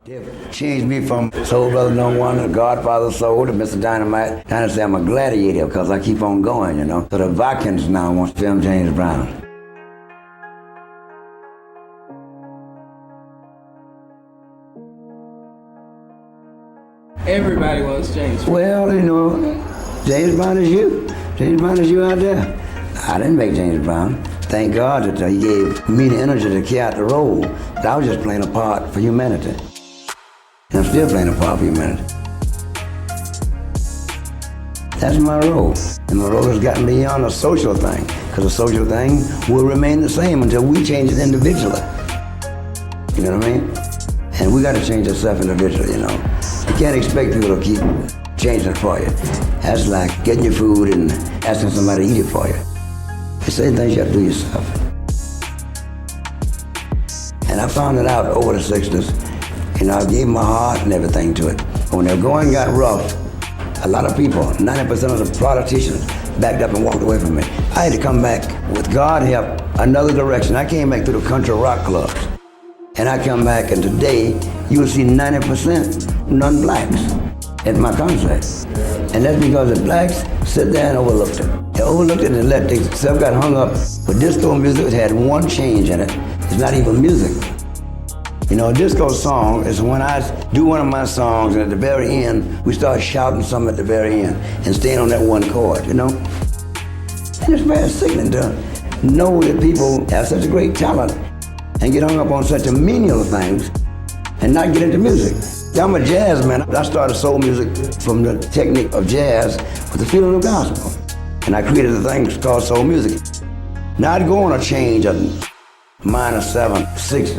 They've changed me from Soul Brother No. 1 to Godfather Soul to Mr. Dynamite. Kind of say I'm a gladiator because I keep on going, you know. So the Vikings now want to film James Brown. Everybody wants James Brown. Well, you know, James Brown is you. James Brown is you out there. I didn't make James Brown. Thank God that he gave me the energy to carry out the role. But I was just playing a part for humanity. And I'm still playing a part for humanity. That's my role. And my role has gotten beyond a social thing, because a social thing will remain the same until we change it individually. You know what I mean? And we got to change ourselves individually, you know. You can't expect people to keep changing it for you. That's like getting your food and asking somebody to eat it for you. The same things you have to do yourself. And I found it out over the 60s. You know, I gave my heart and everything to it. When the going got rough, a lot of people, 90% of the politicians, backed up and walked away from me. I had to come back, with God's help, another direction. I came back through the country rock clubs. And I come back, and today, you will see 90% non-blacks at my concerts. And that's because the blacks sit there and overlooked it. They overlooked it and let themselves got hung up. But disco music had one change in it. It's not even music. You know, a disco song is when I do one of my songs, and at the very end, we start shouting something at the very end and staying on that one chord, you know? And it's very sickening to know that people have such a great talent and get hung up on such menial things and not get into music. I'm a jazz man. I started soul music from the technique of jazz with the feeling of gospel. And I created a thing called soul music. Now I'd go on a change of minor 7, 6,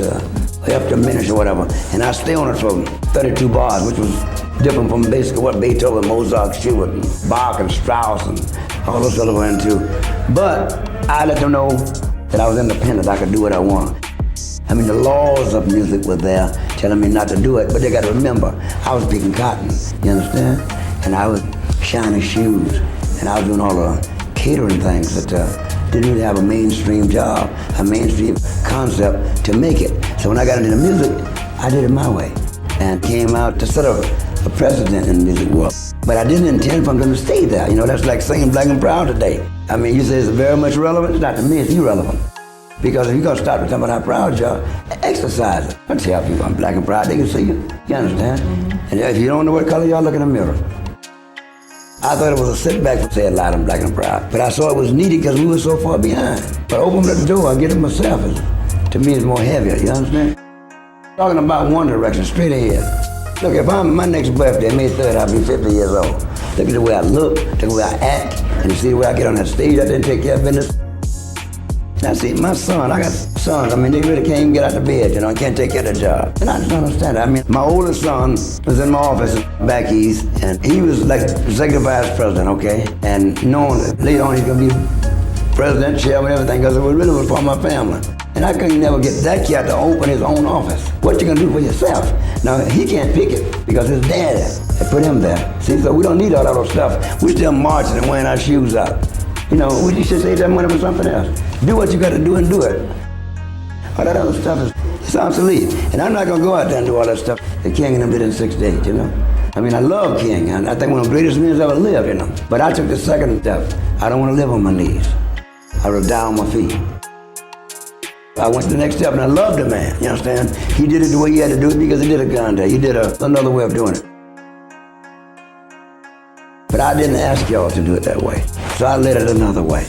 up to minutes or whatever, and I stay on it for 32 bars, which was different from basically what Beethoven, Mozart, Schubert, and Bach, and Strauss, and all those other went into. But I let them know that I was independent, I could do what I want. I mean, the laws of music were there telling me not to do it, but they got to remember, I was picking cotton, you understand? And I was shining shoes, and I was doing all the catering things that didn't really have a mainstream job, a mainstream concept to make it. So when I got into the music, I did it my way and came out to set a precedent in the music world. But I didn't intend for them to stay there. You know, that's like singing Black and Proud today. I mean, you say it's very much relevant. It's not to me, it's irrelevant. Because if you're gonna start to talk about how proud you are, exercise it. I tell people I'm Black and Proud, they can see you. You understand? And if you don't know what color you are, look in the mirror. I thought it was a setback to say it loud and Black and Proud, but I saw it was needed because we were so far behind. But open up the door, I get it myself. To me, it's more heavier, you understand? Talking about one direction, straight ahead. Look, if I'm my next birthday, May 3rd, I'll be 50 years old. Look at the way I look, look at the way I act, and you see the way I get on that stage, I didn't take care of business. Now see, my son, I got sons, I mean, they really can't even get out of bed, you know, and can't take care of their job. And I just don't understand it. I mean, my oldest son was in my office back east, and he was like executive vice president, okay? And knowing that later on he's gonna be president, chairman, everything, because it really was for my family. And I couldn't never get that kid to open his own office. What you gonna do for yourself? Now, he can't pick it because his daddy had put him there. See, so we don't need all that other stuff. We're still marching and wearing our shoes out. You know, we should save that money for something else. Do what you gotta do and do it. All that other stuff is obsolete. And I'm not gonna go out there and do all that stuff that King and them did in 6 days, you know? I mean, I love King, and I think one of the greatest men ever lived, you know? But I took the second step. I don't wanna live on my knees. I was down on my feet. I went to the next step, and I loved the man, you understand? He did it the way he had to do it because he did a contest. He did another way of doing it. But I didn't ask y'all to do it that way. So I led it another way.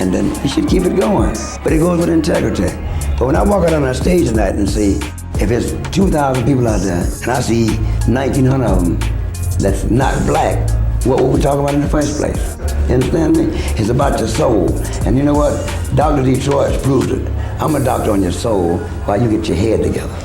And then you should keep it going. But it goes with integrity. But when I walk out on that stage tonight and see, if it's 2,000 people out there, and I see 1,900 of them that's not black, what were we talking about in the first place? You understand me? It's about your soul. And you know what? Dr. Detroit proved it. I'm a doctor on your soul while you get your head together.